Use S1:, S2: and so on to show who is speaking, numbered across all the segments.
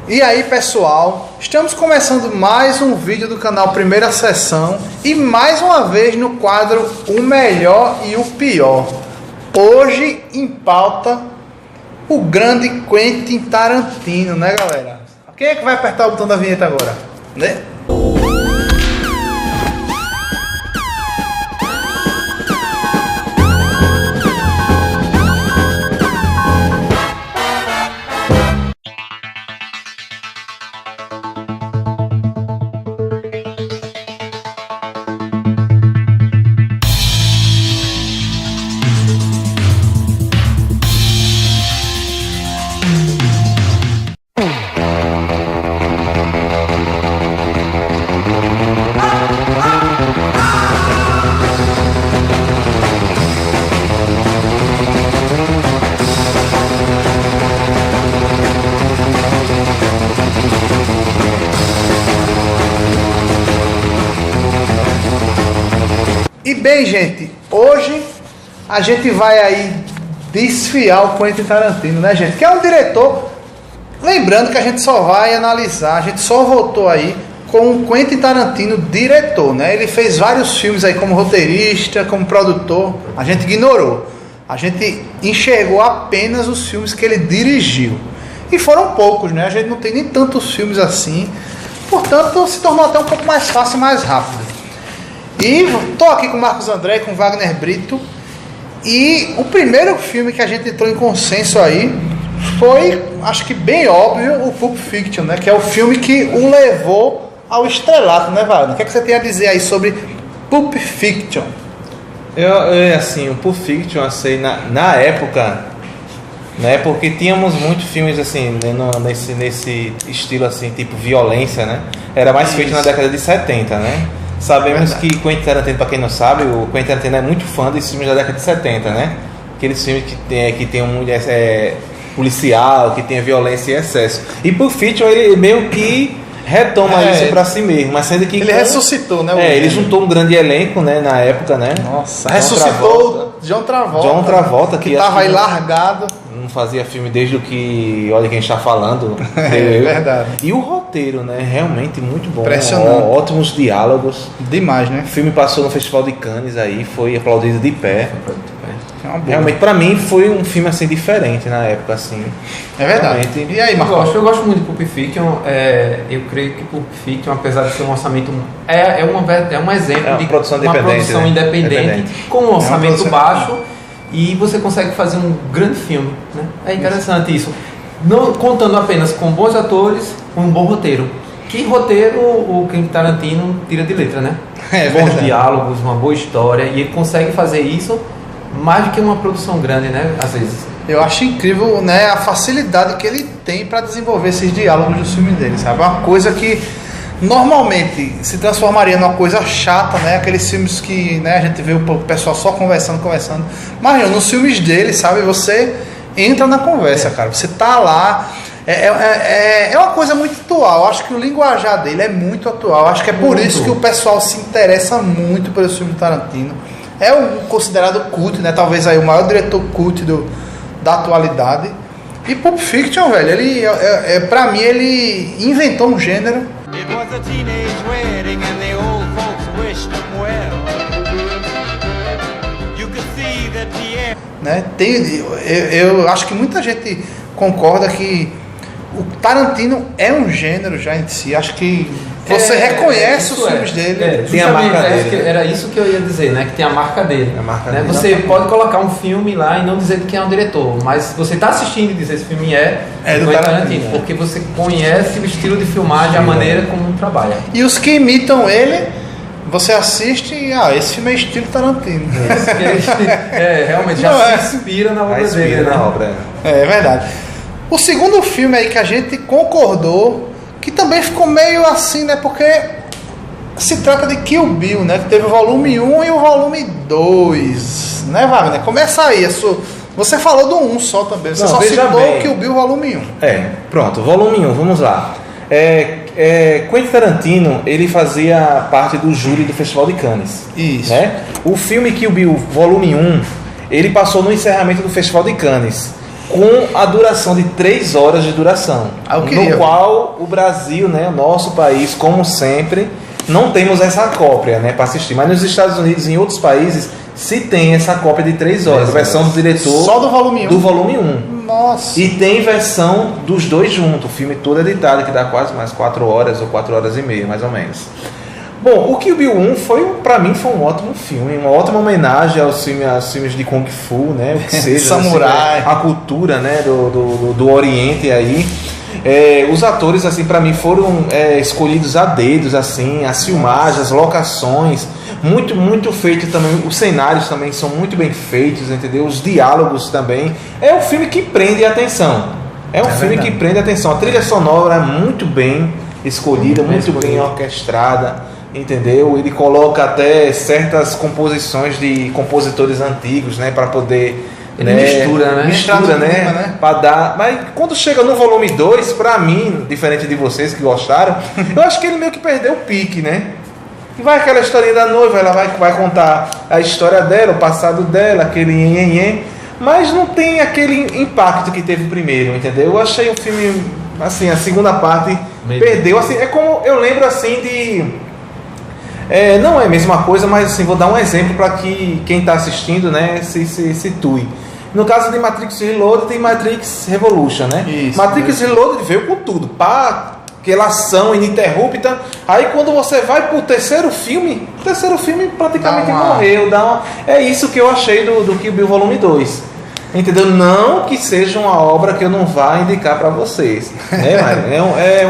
S1: E aí, pessoal, estamos começando mais um vídeo do canal Primeira Sessão e mais uma vez no quadro O Melhor e o Pior. Hoje em pauta o grande Quentin Tarantino, né, galera? Quem é que vai apertar o botão da vinheta agora? Né? E bem, gente, hoje a gente vai aí desfiar o Quentin Tarantino, né, gente? Que é um diretor, lembrando que a gente só vai analisar, a gente só votou aí com o Quentin Tarantino diretor, né? Ele fez vários filmes aí como roteirista, como produtor, a gente ignorou. A gente enxergou apenas os filmes que ele dirigiu. E foram poucos, né? A gente não tem nem tantos filmes assim, portanto se tornou até um pouco mais fácil e mais rápido. E tô aqui com o Marcos André, com o Wagner Brito. E o primeiro filme que a gente entrou em consenso aí foi, acho que bem óbvio, o Pulp Fiction, né? Que é o filme que o levou ao estrelato, né, Wagner? O que é que você tem a dizer aí sobre Pulp Fiction?
S2: Assim, o Pulp Fiction, assim, na época, né? Porque tínhamos muitos filmes assim, né, nesse estilo assim, tipo violência, né? Era mais feito na década de 70, né? Sabemos que Quentin Tarantino, para quem não sabe, o Quentin Tarantino é muito fã desses filmes da década de 70, né? Aqueles filmes que tem um policial, que tem violência e excesso. E Pulp Fiction, ele meio que retoma isso para si mesmo, mas sendo que...
S1: Ele ressuscitou, né?
S2: Ele juntou um grande elenco, né, na época, né?
S1: Nossa, ressuscitou John Travolta, que tava aí largado.
S2: Não fazia filme desde o que... Olha quem está falando.
S1: É verdade.
S2: E o roteiro, né? Realmente muito bom.
S1: Impressionante.
S2: Ótimos diálogos.
S1: Demais, né?
S2: O filme passou no Festival de Cannes aí, foi aplaudido de pé. Realmente, pra mim, foi um filme assim diferente na época, assim.
S1: É verdade.
S2: Realmente.
S3: E aí, Marcos? Eu gosto muito de Pulp Fiction. Eu creio que Pulp Fiction, apesar de ser um orçamento... É um exemplo de
S2: produção
S3: uma produção independente com um orçamento baixo. E você consegue fazer um grande filme, né? É interessante isso. Não contando apenas com bons atores, com um bom roteiro. Que roteiro o Quentin Tarantino tira de letra, né? Bons diálogos, uma boa história. E ele consegue fazer isso mais do que uma produção grande, né? Às vezes.
S1: Eu acho incrível, né, a facilidade que ele tem para desenvolver esses diálogos dos filmes dele, sabe? Uma coisa que normalmente se transformaria numa coisa chata, né? Aqueles filmes que, né, a gente vê o pessoal só conversando. Mas não, nos filmes dele, sabe? Você entra na conversa, cara. Você tá lá. É uma coisa muito atual. Eu acho que o linguajar dele é muito atual. Eu acho que é por isso que o pessoal se interessa muito pelo filme do Tarantino. É considerado cult, né? Talvez aí o maior diretor cult da atualidade. E Pulp Fiction, velho, ele, pra mim, ele inventou um gênero.
S4: It was a teenage wedding and the old folks wished him well. You could see that the air...
S1: Né? Eu acho que muita gente concorda que o Tarantino é um gênero já em si. Acho que você reconhece os filmes dele.
S3: Tem a marca dele. Era isso que eu ia dizer, né? Que tem a marca dele. Você pode colocar um filme lá e não dizer que é um diretor, mas você está assistindo e dizer esse filme é do Tarantino, porque você conhece o estilo de filmagem, a maneira como trabalha.
S1: E os que imitam ele, você assiste e esse filme é estilo Tarantino.
S3: Realmente já se inspira na obra dele.
S1: É verdade. O segundo filme aí que a gente concordou, que também ficou meio assim, né? Porque se trata de Kill Bill, né? Que teve o volume 1 e o volume 2, né, Wagner? Começa aí. Você falou do 1 só também. Você só citou o Kill Bill volume 1.
S2: Pronto. Volume 1, vamos lá. Quentin Tarantino, ele fazia parte do júri do Festival de Cannes.
S1: Isso.
S2: Né? O filme Kill Bill volume 1, ele passou no encerramento do Festival de Cannes. com a duração de 3 horas de duração. No qual o Brasil, né, o nosso país, como sempre, não temos essa cópia, né, para assistir. Mas nos Estados Unidos e em outros países se tem essa cópia de 3 horas. Versão do diretor.
S1: Só do volume 1?
S2: Do volume 1.
S1: Nossa.
S2: E tem versão dos dois juntos, o filme todo editado, que dá quase mais 4 horas ou 4 horas e meia, mais ou menos. Bom, o Kill Bill 1 pra mim foi um ótimo filme, uma ótima homenagem aos filmes de Kung Fu, né? O que seja,
S1: samurai,
S2: assim, a cultura, né, do Oriente aí. Os atores, assim, para mim foram escolhidos a dedos, assim, as filmagens, as locações, muito feito também, os cenários também são muito bem feitos, entendeu? Os diálogos também. É um filme que prende a atenção. É um filme que prende a atenção. A trilha sonora é muito bem escolhida, muito bem orquestrada, entendeu? Ele coloca até certas composições de compositores antigos, né, para poder
S3: ele mistura,
S2: né? Para dar. Mas quando chega no volume 2, pra mim, diferente de vocês que gostaram, eu acho que ele meio que perdeu o pique, né? E vai aquela historinha da noiva, ela vai contar a história dela, o passado dela, aquele nhenhenhen, mas não tem aquele impacto que teve primeiro, entendeu? Eu achei o filme, assim, a segunda parte perdeu, assim, é como eu lembro assim de. Não é a mesma coisa, mas assim, vou dar um exemplo para que quem está assistindo, né, se situe. No caso de Matrix Reloaded, tem Matrix Revolution, né?
S1: Isso,
S2: Matrix Reloaded veio com tudo, pá, aquela ação ininterrupta. Aí quando você vai pro terceiro filme praticamente morreu. É isso que eu achei do Kill Bill Volume 2. Entendeu? Não que seja uma obra que eu não vá indicar para vocês.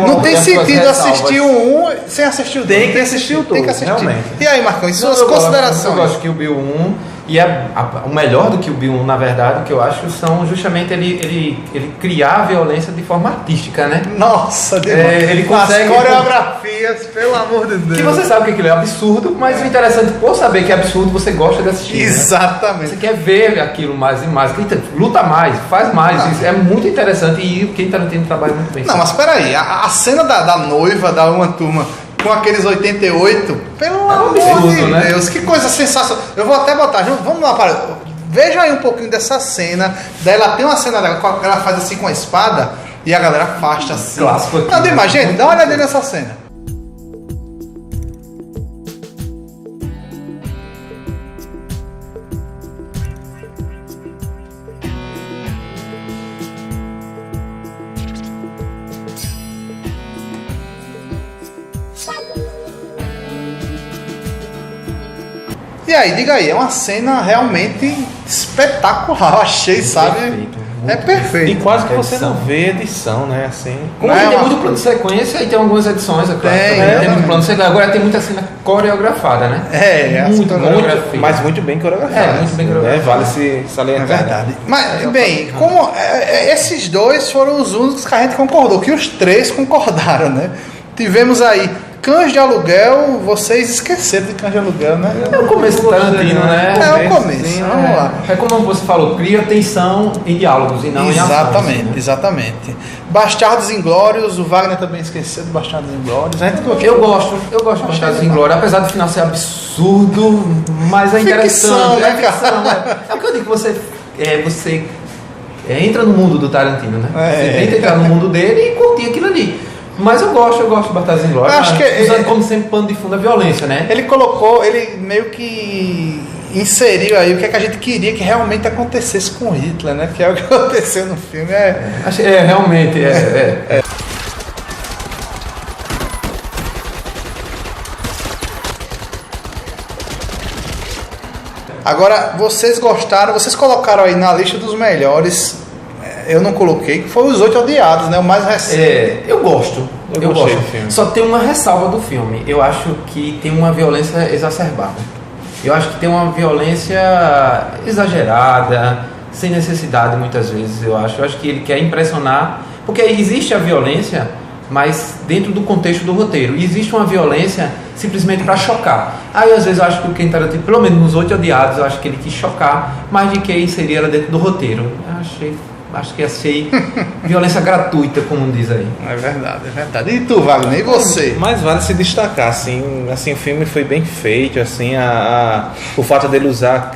S1: Não tem sentido assistir o 1 sem assistir o 2.
S2: Tem que assistir o 2.
S1: Tem que assistir.
S2: Realmente.
S1: E aí, Marcão, e suas considerações?
S3: Eu gosto de Kill Bill 1. E o melhor do Kill Bill 1, na verdade, que eu acho, são justamente ele criar a violência de forma artística, né?
S1: Nossa,
S3: ele consegue.
S1: As coreografias, pelo amor de Deus.
S3: Que você sabe que aquilo é absurdo, mas o interessante, por saber que é absurdo, você gosta de assistir.
S1: Exatamente.
S3: Né? Você quer ver aquilo mais e mais. Luta mais, faz mais. Isso é muito interessante e o Quentin Tarantino trabalha muito bem.
S1: Não, mas peraí, a cena da noiva da Uma Turma com aqueles 88, pelo amor de Deus, que coisa sensacional. Eu vou até botar, vamos lá, veja aí um pouquinho dessa cena. Daí ela tem uma cena dela, ela faz assim com a espada e a galera afasta assim.
S3: Clássico aqui.
S1: Não, demais, gente, dá uma olhada nessa cena. E aí, diga aí, é uma cena realmente espetacular, eu achei, sabe? Perfeito.
S2: E quase que você não vê edição, né? Assim.
S3: Como tem muito plano de sequência e tem algumas edições, é claro. Tem muito plano de sequência. Agora tem muita cena coreografada, né?
S2: Muito, mas muito bem coreografada.
S3: Muito bem coreografada.
S2: Vale se salientar.
S1: É verdade. Mas, bem, como esses dois foram os únicos que a gente concordou, que os três concordaram, né? Tivemos aí Cães de Aluguel, vocês esqueceram de Cães de Aluguel, né?
S3: É o começo do Tarantino, né?
S1: É o começo, vamos lá.
S3: É como você falou, cria tensão em diálogos e não em ações.
S1: Exatamente. Bastardos Inglórios, o Wagner também esqueceu de Bastardos Inglórios.
S3: Eu gosto de Bastardos Inglórios, apesar do final ser absurdo, mas é interessante.
S1: Ficção, né, cara?
S3: É o que eu digo, você entra no mundo do Tarantino, né? Você tenta entrar no mundo dele e curtir aquilo ali. Mas eu gosto de Bastardos Inglórios.
S1: Acho que
S3: usando como sempre pano de fundo a violência, né?
S1: Ele meio que inseriu aí o que é que a gente queria que realmente acontecesse com Hitler, né? Que é o que aconteceu no filme.
S3: Realmente.
S1: Agora, vocês gostaram, vocês colocaram aí na lista dos melhores. Eu não coloquei, que foi Os Oito Odiados, né? O mais recente.
S3: Eu gosto. Eu gosto do filme. Só tem uma ressalva do filme. Eu acho que tem uma violência exacerbada. Eu acho que tem uma violência exagerada, sem necessidade muitas vezes, eu acho. Eu acho que ele quer impressionar, porque existe a violência, mas dentro do contexto do roteiro. E existe uma violência simplesmente para chocar. Aí às vezes eu acho que o Quentin Tarantino, pelo menos nos Oito Odiados, eu acho que ele quis chocar, mais de que inserir ela dentro do roteiro. Eu achei acho que achei violência gratuita, como diz aí.
S1: É verdade, é verdade. E tu, Wagner, e você?
S2: Mas vale se destacar, assim o filme foi bem feito, assim, o fato dele usar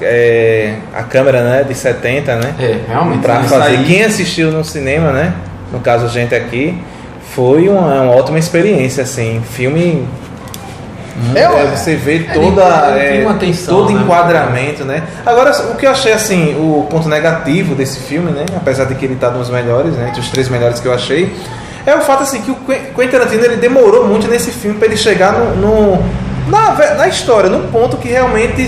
S2: a câmera, né, de 70, né?
S3: Realmente.
S2: Pra fazer. Quem assistiu no cinema, né? No caso, a gente aqui, foi uma ótima experiência, assim. Filme. Você vê todo enquadramento, né? Agora, o que eu achei, assim, o ponto negativo desse filme, né? Apesar de que ele tá nos melhores, né? Entre os 3 melhores que eu achei, é o fato, assim, que o Quentin Tarantino, ele demorou muito nesse filme para ele chegar na história, no ponto que realmente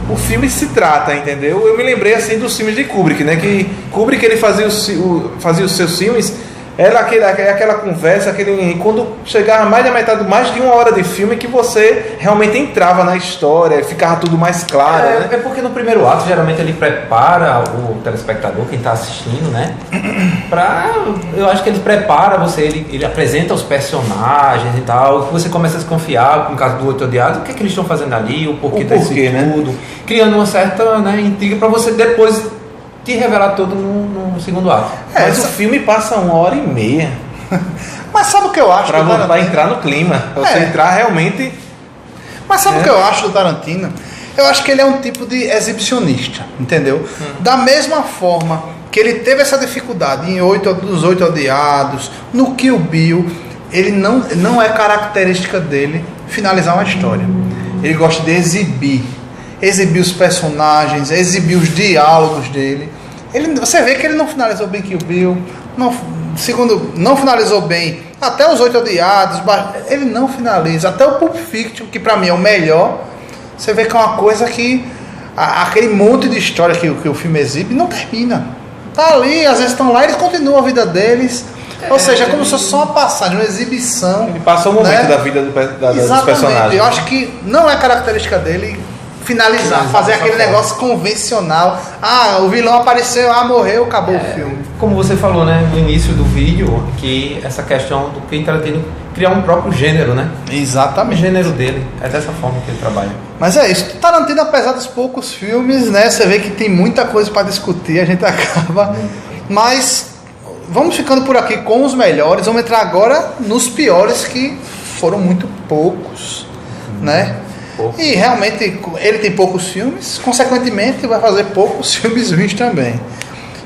S2: o filme se trata, entendeu? Eu me lembrei, assim, dos filmes de Kubrick, né? Que Kubrick, ele fazia os seus filmes. Era aquela conversa, quando chegava mais da metade, mais de 1 hora de filme, que você realmente entrava na história, ficava tudo mais claro, né?
S3: É porque no primeiro ato, geralmente, ele prepara o telespectador, quem está assistindo, né? Eu acho que ele prepara você, ele apresenta os personagens e tal, que você começa a desconfiar, no caso do Oito Odiados, o que eles estão fazendo ali, o porquê disso tudo, criando uma certa, né, intriga para você depois te revelar tudo no segundo ato.
S2: Mas o filme passa 1h30.
S1: Mas sabe o que eu acho?
S2: Pra entrar no clima. Você entrar realmente.
S1: Mas sabe o que eu acho do Tarantino? Eu acho que ele é um tipo de exibicionista, entendeu? Da mesma forma que ele teve essa dificuldade em dos Oito Odiados, no Kill Bill, ele não é característica dele finalizar uma história. Ele gosta de exibir os personagens, exibir os diálogos dele. Você vê que ele não finalizou bem Kill Bill, não finalizou bem até os Oito Odiados, ele não finaliza, até o Pulp Fiction, que pra mim é o melhor. Você vê que é uma coisa que aquele monte de história que o filme exibe não termina. Tá ali, às vezes estão lá, eles continuam a vida deles. Ou seja, é como se fosse só uma passagem, uma exibição.
S2: Ele passou o momento, né, da vida dos personagens.
S1: Eu acho que não é característica dele finalizar, fazer aquele negócio convencional. O vilão apareceu, morreu, acabou o filme.
S3: Como você falou, né, no início do vídeo, que essa questão do Quentin Tarantino criar um próprio gênero, né?
S1: Exatamente.
S3: O gênero dele. É dessa forma que ele trabalha.
S1: Mas é isso. Tarantino, apesar dos poucos filmes, né, você vê que tem muita coisa para discutir, a gente acaba. Mas vamos ficando por aqui com os melhores. Vamos entrar agora nos piores, que foram muito poucos, né? E realmente ele tem poucos filmes, consequentemente vai fazer poucos filmes ruins também.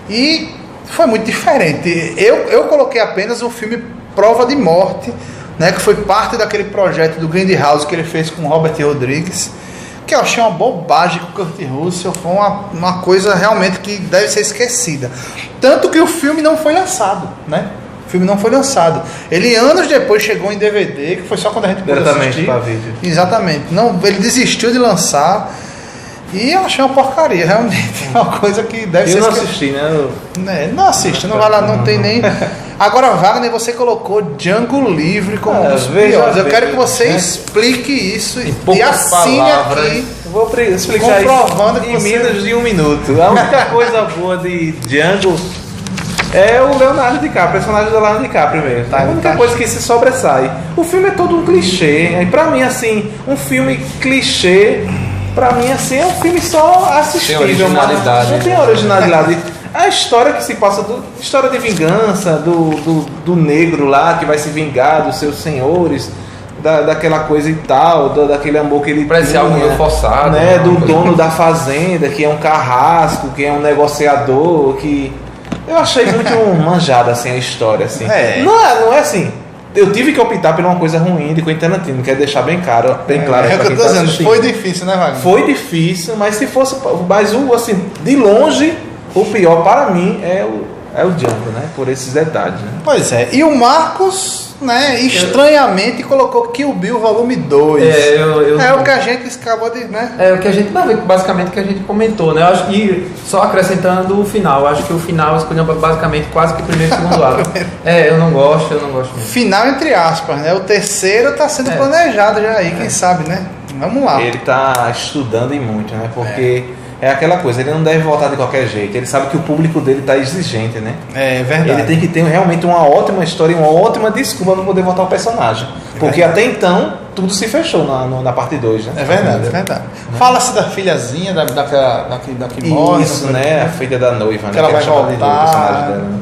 S1: E foi muito diferente. Eu coloquei apenas o filme Prova de Morte, né, que foi parte daquele projeto do Grindhouse que ele fez com Robert Rodrigues, que eu achei uma bobagem com o Kurt Russell. Foi uma coisa realmente que deve ser esquecida. Tanto que o filme não foi lançado, né? O filme não foi lançado. Ele anos depois chegou em DVD, que foi só quando a gente pôde assistir.
S2: Para vídeo.
S1: Exatamente. Não, ele desistiu de lançar. E eu achei uma porcaria, realmente. É uma coisa que deve ser.
S2: Eu não assisti, né?
S1: Não assiste, não vai lá, não tem nem. Agora, Wagner, você colocou Django Livre como um dos piores. Eu quero que você explique isso e assine aqui.
S2: Vou explicar isso em menos de 1 minuto. A única coisa boa de Django é o Leonardo DiCaprio, o personagem do Leonardo DiCaprio mesmo. Tá? A única coisa que se sobressai. O filme é todo um clichê. E pra mim, assim, um filme clichê, pra mim, assim, é um filme só assistível.
S3: Tem originalidade.
S2: Não tem originalidade. A história que se passa, história de vingança, do negro lá que vai se vingar dos seus senhores, daquela coisa e tal, daquele amor que ele
S3: parece algo meio forçado,
S2: né? Do dono da fazenda, que é um carrasco, que é um negociador, que... Eu achei muito manjada, assim, a história, assim. Não é assim. Eu tive que optar por uma coisa ruim de Quentin Tarantino, quero deixar bem claro pra quem tá assistindo.
S1: Foi difícil, né, Wagner?
S2: Foi difícil, mas se fosse... Mas, assim, de longe, o pior para mim é o Django, né? Por esses detalhes, né?
S1: Pois é. E o Marcos, né, estranhamente colocou Kill Bill Volume 2. É o que a gente acabou de, né?
S3: É o que a gente, basicamente, que a gente comentou, né? Eu acho que, só acrescentando o final, eu acho que o final escolheu basicamente quase que o primeiro e o segundo ato. Eu não gosto mesmo.
S1: Final entre aspas, né? O terceiro tá sendo planejado já aí, quem sabe, né? Vamos lá.
S2: Ele tá estudando e muito, né? Porque é aquela coisa, ele não deve voltar de qualquer jeito. Ele sabe que o público dele tá exigente, né?
S1: É verdade.
S2: Ele tem que ter realmente uma ótima história e uma ótima desculpa para poder voltar o personagem. Porque até então tudo se fechou na parte 2, né?
S1: É verdade, é verdade. Fala-se da filhazinha, da que morre.
S2: Isso, né? A filha da noiva, né?
S1: Que ela vai
S2: chamada de
S1: voltar.
S2: o personagem dela, né?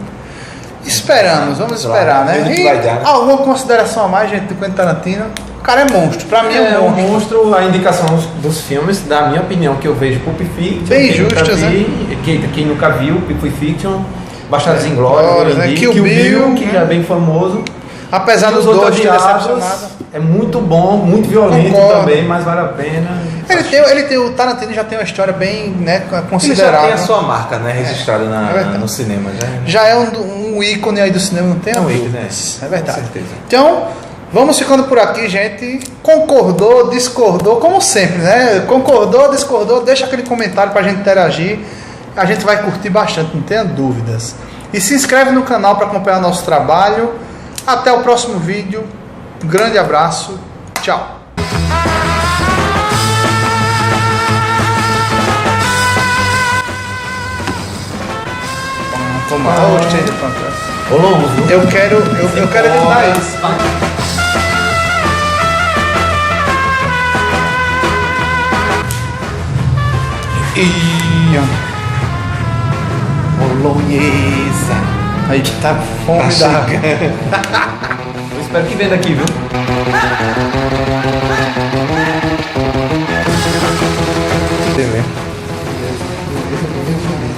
S1: Esperamos, vamos esperar, né?
S2: Vamos ver o que
S1: E
S2: vai dar, né?
S1: alguma consideração a mais, gente, do Quentin Tarantino? O cara é monstro, pra mim é
S3: É
S1: um
S3: um
S1: monstro.
S3: monstro, a indicação dos filmes, da minha opinião, que eu vejo Pulp Fiction.
S1: Bem
S3: quem nunca
S1: justas,
S3: vi, quem nunca viu, Pulp Fiction, Bastardos
S1: Glórias,
S3: Inglórios,
S1: né?
S3: né?
S1: Kill
S3: Kill
S1: Bill,
S3: Bill, que já é bem famoso.
S1: Apesar
S3: E
S1: dos
S3: Os
S1: dois
S3: Outros
S1: ter
S3: Odiados
S1: decepcionado.
S3: é muito bom, muito violento
S1: Concordo.
S3: também, mas vale a pena.
S1: O Tarantino já tem uma história bem, né,
S2: Ele já
S1: considerável.
S2: tem a sua marca, né? Registrada
S1: é verdade.
S2: no cinema, já.
S1: Já é um ícone aí do cinema, não tem
S2: É um
S1: dúvidas.
S2: ícone, né?
S1: É verdade.
S2: Com certeza.
S1: Então, vamos ficando por aqui, gente. Concordou, discordou, como sempre, né? Concordou, discordou, deixa aquele comentário pra gente interagir. A gente vai curtir bastante, não tenha dúvidas. E se inscreve no canal para acompanhar nosso trabalho. Até o próximo vídeo. Um grande abraço. Tchau. Gostei do Pantera.
S3: Ô, Lomos, viu?
S1: Eu quero editar isso.
S2: Bolonhesa.
S1: Aí tá fome da.
S3: Eu espero que venda aqui, viu?
S2: Tem mesmo.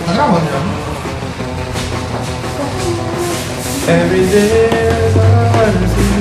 S3: Tá gravando já. Every day I wanna see